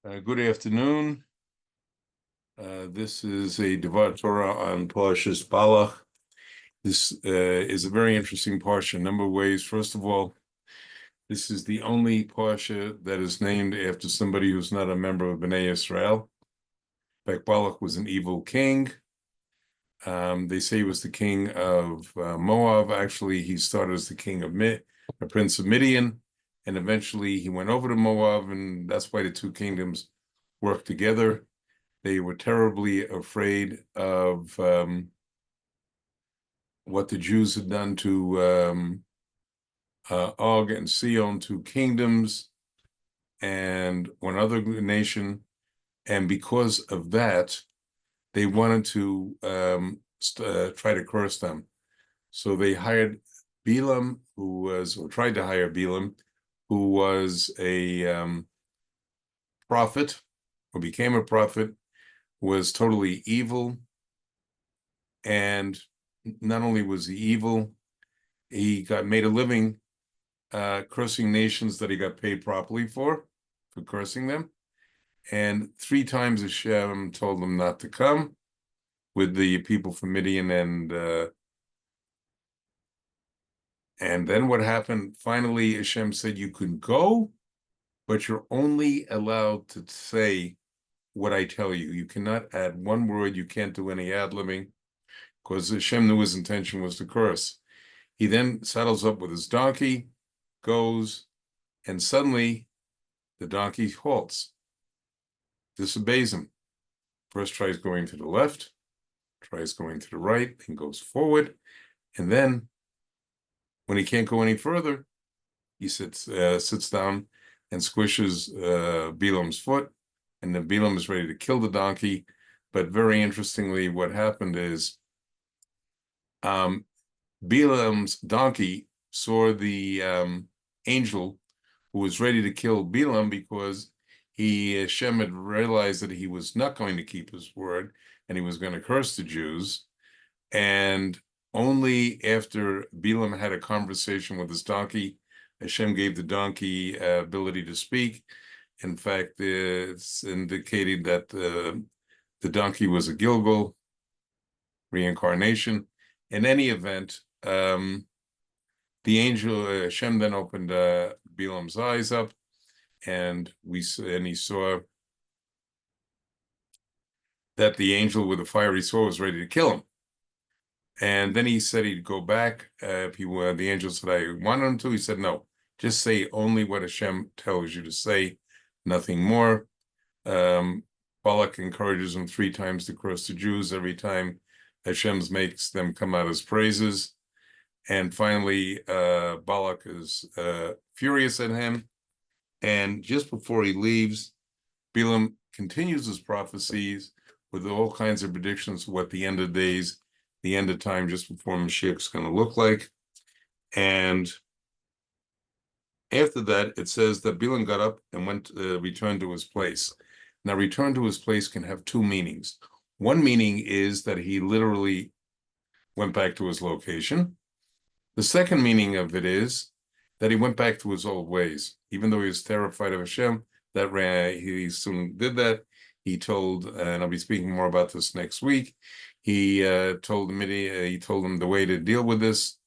Good afternoon. This is a Devar Torah on Parashat Balak. This is a very interesting parsha in a number of ways. First of all, this is the only parsha that is named after somebody who's not a member of Bnei Israel. In fact, Balak was an evil king. They say he was the king of Moab. Actually, he started as the king of a prince of Midian, and eventually he went over to Moab, and that's why the two kingdoms worked together. They were terribly afraid of what the Jews had done to Og and Sion, two kingdoms, and one other nation. And because of that, they wanted to try to curse them. So they hired Balaam, or tried to hire Balaam, who was a prophet, or became a prophet, was totally evil. And not only was he evil, he got made a living cursing nations that he got paid properly for cursing them. And 3 times Hashem told them not to come with the people from Midian, and then what happened? Finally, Hashem said, you can go, but you're only allowed to say what I tell you. You cannot add one word. You can't do any ad-libbing, because Hashem knew his intention was to curse. He then saddles up with his donkey, goes, and suddenly the donkey halts, disobeys him. First tries going to the left, tries going to the right, and goes forward. And then, when he can't go any further, he sits down and squishes Balaam's foot, and then Balaam is ready to kill the donkey. But very interestingly, what happened is Balaam's donkey saw the angel who was ready to kill Balaam, because Hashem had realized that he was not going to keep his word and he was going to curse the Jews. And only after Balaam had a conversation with his donkey, Hashem gave the donkey ability to speak. In fact, it's indicated that the donkey was a Gilgal reincarnation. In any event, the angel Hashem then opened Balaam's eyes up, and he saw that the angel with the fiery sword was ready to kill him. And then he said he'd go back. If he were, the angel said, I wanted him to. He said, no, just say only what Hashem tells you to say, nothing more. Balak encourages him 3 times to curse the Jews. Every time Hashem makes them come out as praises. And finally, Balak is furious at him. And just before he leaves, Balaam continues his prophecies with all kinds of predictions of what the end of days, the end of time just before Mashiach is going to look like. And after that, it says that Balaam got up and returned to his place. Now, return to his place can have 2 meanings. One meaning is that he literally went back to his location. The second meaning of it is that he went back to his old ways. Even though he was terrified of Hashem, he soon did that. He told, and I'll be speaking more about this next week, he told them the way to deal with this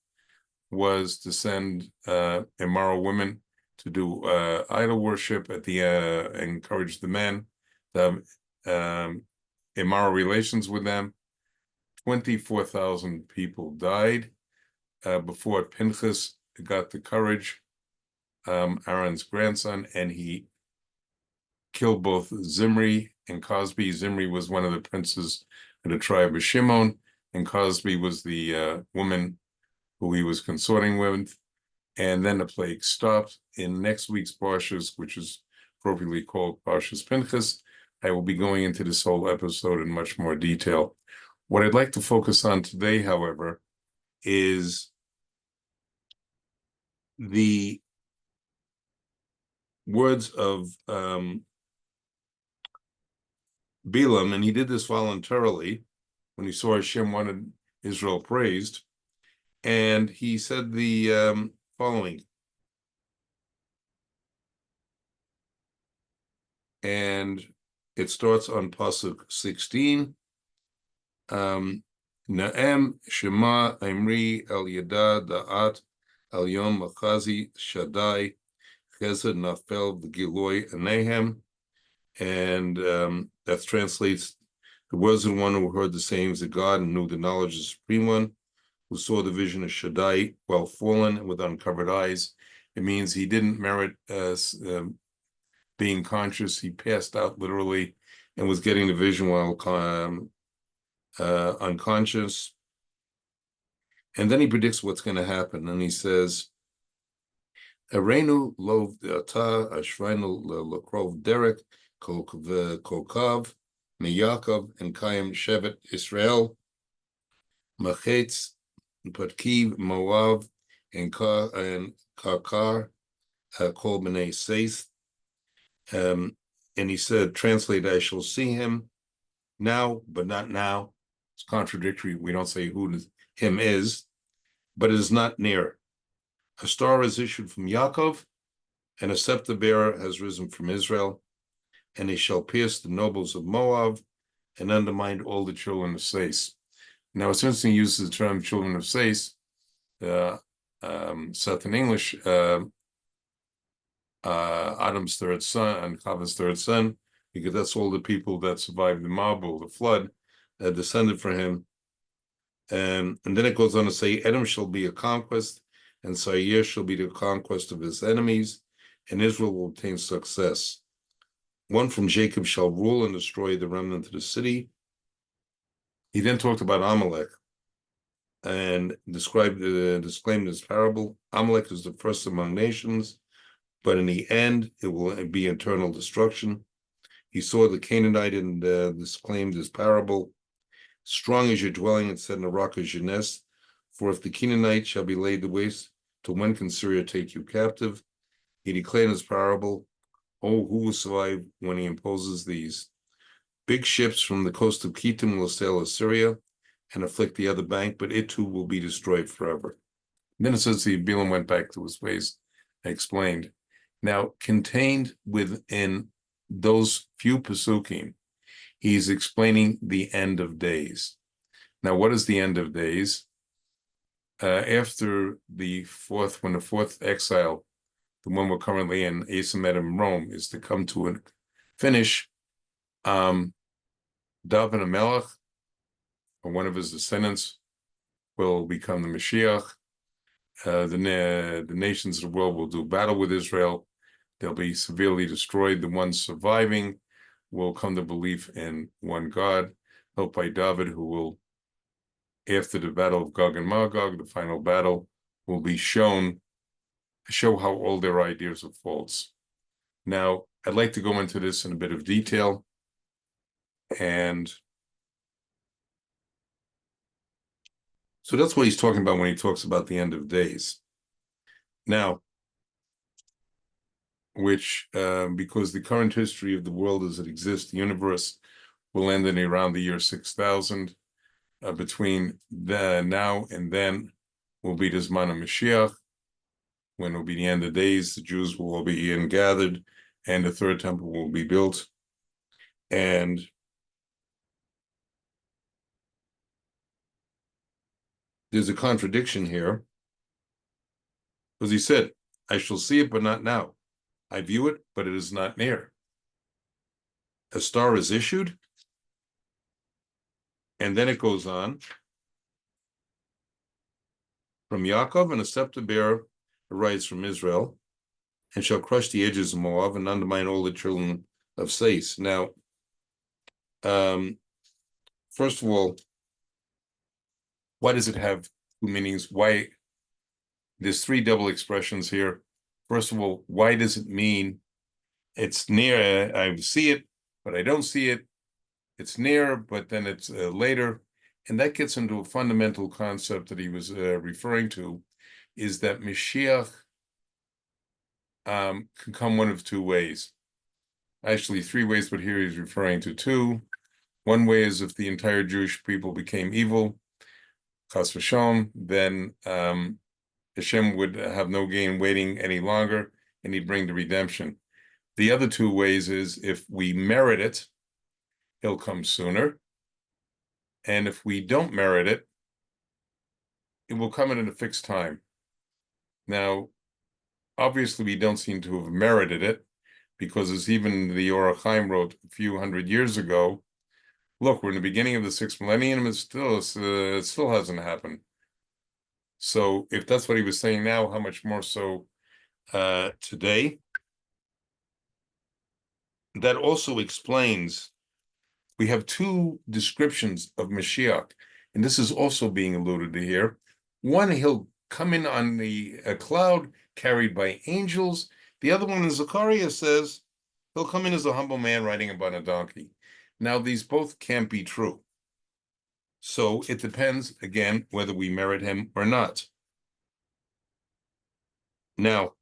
was to send immoral women to do idol worship encourage the men to have immoral relations with them. 24,000 people died before Pinchas got the courage, Aaron's grandson, and he killed both Zimri and Cosby. Zimri was one of the princes of the tribe of Shimon, and Cosby was the woman who he was consorting with. And then the plague stopped. In next week's Parshas, which is appropriately called Parshas Pinchas, I will be going into this whole episode in much more detail. What I'd like to focus on today, however, is the words of Balaam, and he did this voluntarily when he saw Hashem wanted Israel praised, and he said the following. and it starts on Pasuk 16. Na'em Shema Imri El Yada Da'at El Yom Machazi Shaddai Chesed Nafel V'Giloi Anehem. And that translates, there was the one who heard the sayings of God and knew the knowledge of the Supreme One, who saw the vision of Shaddai while fallen and with uncovered eyes. It means he didn't merit being conscious. He passed out literally and was getting the vision while unconscious. And then he predicts what's going to happen. And he says, Arenu lo ata ashreinu lekrov derek kokav miyakov and kayim shevet Israel machetz patkiv Moav and karkar kol b'nei seith. And he said, translate, I shall see him now, but not now. It's contradictory. We don't say who him is, but it is not near. A star is issued from Yaakov, and a scepter bearer has risen from Israel, and he shall pierce the nobles of Moab and undermine all the children of Seis. Now, it's interesting he uses the term children of Seis, Seth in English, Adam's third son and Chava's third son, because that's all the people that survived the Mabul, the flood, descended from him. And then it goes on to say, Edom shall be a conquest, and Seir shall be the conquest of his enemies, and Israel will obtain success. One from Jacob shall rule and destroy the remnant of the city. He then talked about Amalek and disclaimed this parable. Amalek is the first among nations, but in the end, it will be eternal destruction. He saw the Canaanite and disclaimed this parable. Strong is your dwelling, and set in a rock is your nest. For if the Canaanite shall be laid to waste, till when can Syria take you captive? He declared in his parable, oh, who will survive when he imposes these? Big ships from the coast of Kittim will sail Assyria and afflict the other bank, but it too will be destroyed forever. And then it says the Balaam went back to his ways, I explained. Now, contained within those few pasukim, he's explaining the end of days. Now, what is the end of days? After when the fourth exile, the one we're currently in, Asa in Rome, is to come to a finish, David Melech, or one of his descendants, will become the Mashiach. The nations of the world will do battle with Israel. They'll be severely destroyed. The ones surviving will come to belief in one God, helped by David, who will, after the battle of Gog and Magog, the final battle, will be show how all their ideas are false. Now, I'd like to go into this in a bit of detail. And so that's what he's talking about when he talks about the end of days. Now, which, because the current history of the world as it exists, the universe will end in around the year 6000. Between now and then will be the Zman of Mashiach, when it will be the end of days. The Jews will all be in gathered, and the third temple will be built. And there's a contradiction here, because he said, I shall see it, but not now. I view it, but it is not near. A star is issued, and then it goes on. From Yaakov, and a scepter bearer arises from Israel, and shall crush the edges of Moab and undermine all the children of Seis. Now, first of all, why does it have two meanings? Why? There's three double expressions here. First of all, why does it mean it's near? I see it, but I don't see it. It's near, but then it's later. And that gets into a fundamental concept that he was referring to, is that Mashiach can come one of two ways. Actually, three ways, but here he's referring to two. One way is if the entire Jewish people became evil, chas v'shalom, then Hashem would have no gain waiting any longer, and he'd bring the redemption. The other two ways is if we merit it, he'll come sooner. And if we don't merit it, it will come at a fixed time. Now, obviously, we don't seem to have merited it, because as even the Or HaChaim wrote a few hundred years ago, look, we're in the beginning of the sixth millennium, and it still hasn't happened. So if that's what he was saying now, how much more so today? That also explains, we have two descriptions of Mashiach, and this is also being alluded to here. One, he'll come in on a cloud carried by angels. The other one in Zechariah says he'll come in as a humble man riding upon a donkey. Now, these both can't be true. So it depends, again, whether we merit him or not. Now,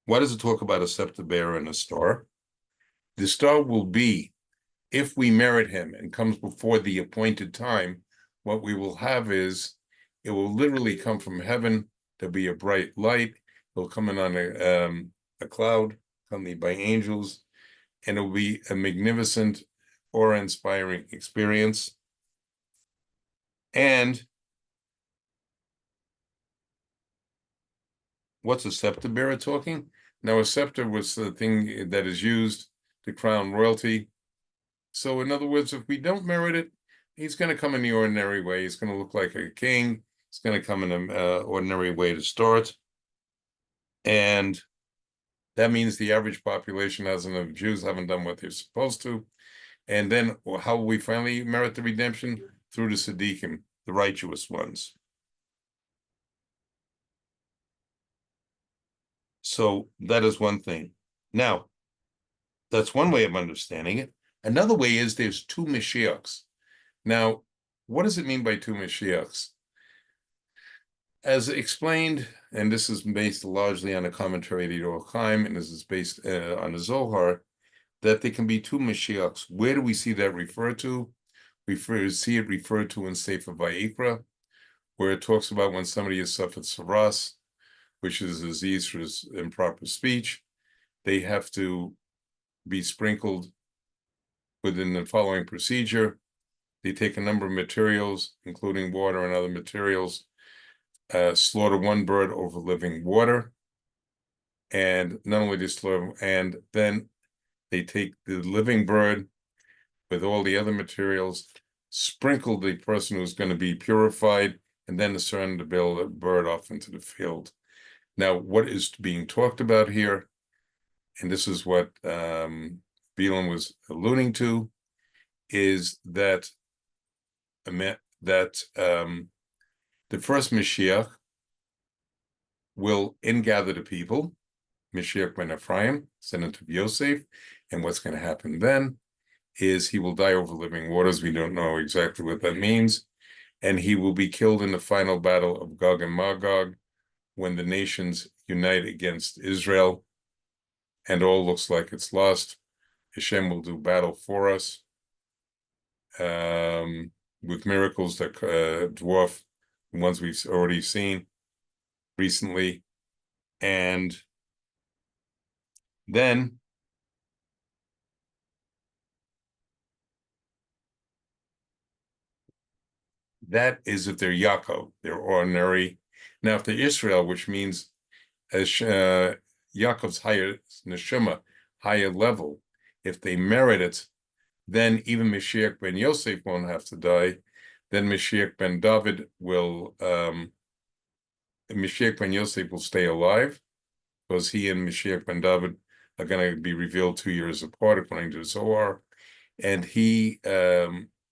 why does it talk about a scepter bearer and a star? The star will be, if we merit him and comes before the appointed time, what we will have is, it will literally come from heaven. There'll be a bright light. It'll come in on a cloud, accompanied by angels, and it will be a magnificent, awe-inspiring experience. And what's a scepter bearer talking? Now, a scepter was the thing that is used to crown royalty. So, in other words, if we don't merit it, he's going to come in the ordinary way. He's going to look like a king. He's going to come in an ordinary way to start. And that means the average population of Jews haven't done what they're supposed to. And then how will we finally merit the redemption? Through the Tzaddikim, the righteous ones. So that is one thing. Now, that's one way of understanding it. Another way is there's two Mashiachs. Now, what does it mean by two Mashiachs? As explained, and this is based largely on a commentary of the Or HaChaim, and this is based on the Zohar, that there can be two Mashiachs. Where do we see that referred to? We see it referred to in Sefer Vayikra, where it talks about when somebody has suffered saras, which is a disease for improper speech, they have to be sprinkled within the following procedure. They take a number of materials, including water and other materials, slaughter one bird over living water, and not only they slaughter, and then they take the living bird with all the other materials, sprinkle the person who's going to be purified, and then send the bird off into the field. Now, what is being talked about here, and this is what Balaam was alluding to, is that the first Mashiach will ingather the people, Mashiach ben Ephraim, descendant of Yosef, and what's going to happen then is he will die over living waters. We don't know exactly what that means, and he will be killed in the final battle of Gog and Magog, when the nations unite against Israel, and all looks like it's lost. Hashem will do battle for us with miracles that dwarf the ones we've already seen recently. And then that is if they're Yaakov, they're ordinary. Now, if they're Israel, which means Yaakov's higher neshama, higher level, if they merit it, then even Mashiach ben Yosef won't have to die. Then Mashiach ben David Mashiach ben Yosef will stay alive, because he and Mashiach ben David are going to be revealed 2 years apart, according to Zohar. And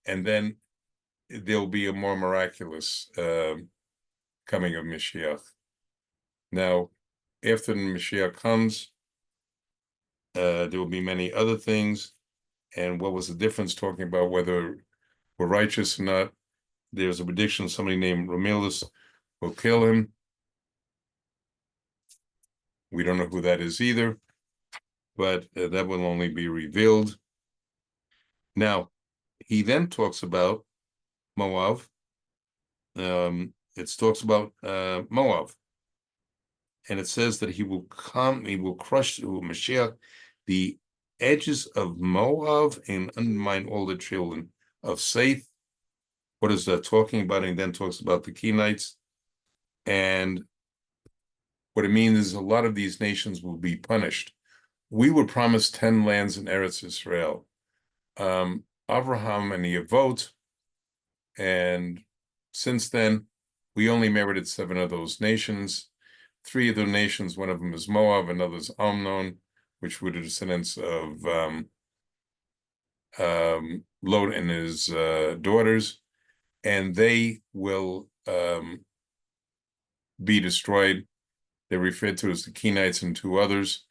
and then there'll be a more miraculous coming of Mashiach. Now, after the Mashiach comes, there will be many other things. And what was the difference, talking about whether we're righteous or not? There's a prediction somebody named Romulus will kill him. We don't know who that is either, but that will only be revealed. Now, he then talks about Moab. It talks about Moab. and it says that he will crush, Mashiach, the edges of Moab and undermine all the children of Seth. What is that talking about? And he then talks about the Kenites. And what it means is a lot of these nations will be punished. We were promised 10 lands in Eretz Israel. Abraham and the Avot, and since then, we only merited 7 of those nations. 3 of the nations, one of them is Moab, another is Amnon, which were the descendants of Lot and his daughters, and they will be destroyed. They're referred to as the Kenites and 2 others.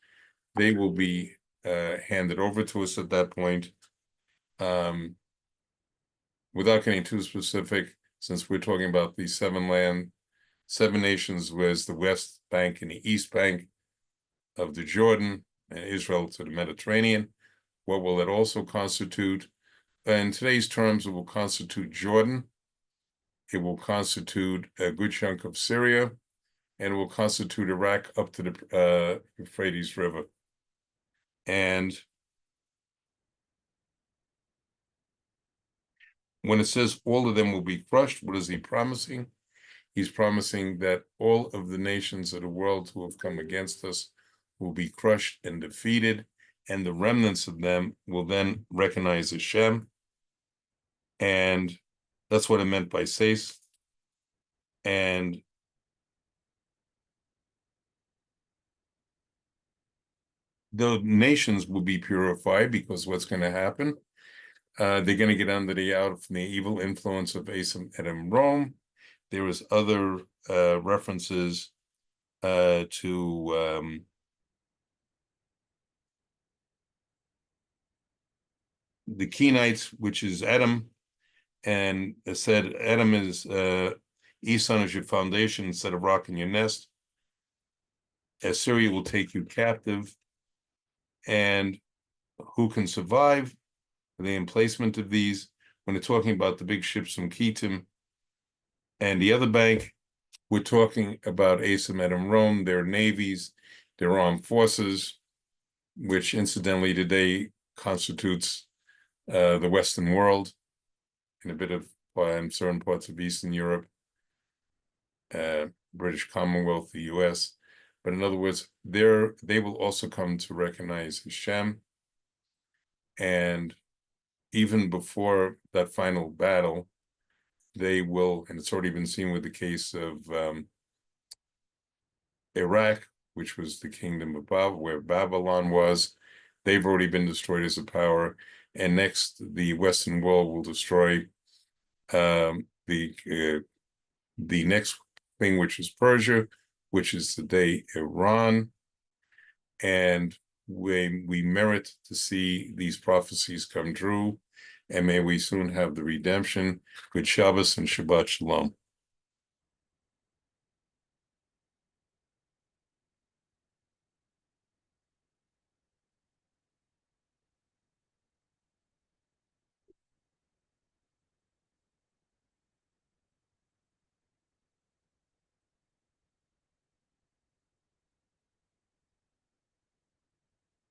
They will be handed over to us at that point. Without getting too specific, since we're talking about the 7 nations, was the West Bank and the East Bank of the Jordan, and Israel to the Mediterranean. What will it also constitute? In today's terms, it will constitute Jordan. It will constitute a good chunk of Syria, and it will constitute Iraq up to the Euphrates River. And when it says all of them will be crushed, what is he promising? He's promising that all of the nations of the world who have come against us will be crushed and defeated, and the remnants of them will then recognize Hashem. And that's what it meant by Seis. And the nations will be purified, because what's going to happen? They're going to get under out from the evil influence of Asim Edom Rome. There is other references to the Kenites, which is Edom, and it said Edom is Eson is your foundation instead of rock in your nest. Assyria will take you captive, and who can survive? The emplacement of these, when they're talking about the big ships from Kittim and the other bank, we're talking about Asim Edom Rome, their navies, their armed forces, which incidentally today constitutes the Western world and a bit of certain parts of Eastern Europe, British Commonwealth, the US. But in other words, they will also come to recognize Hashem. And even before that final battle, they will, and it's already been seen with the case of Iraq, which was the kingdom of Babylon, where Babylon was. They've already been destroyed as a power. And next, the Western world will destroy the next thing, which is Persia, which is today Iran. And we merit to see these prophecies come true. And may we soon have the redemption. Good Shabbos and Shabbat Shalom.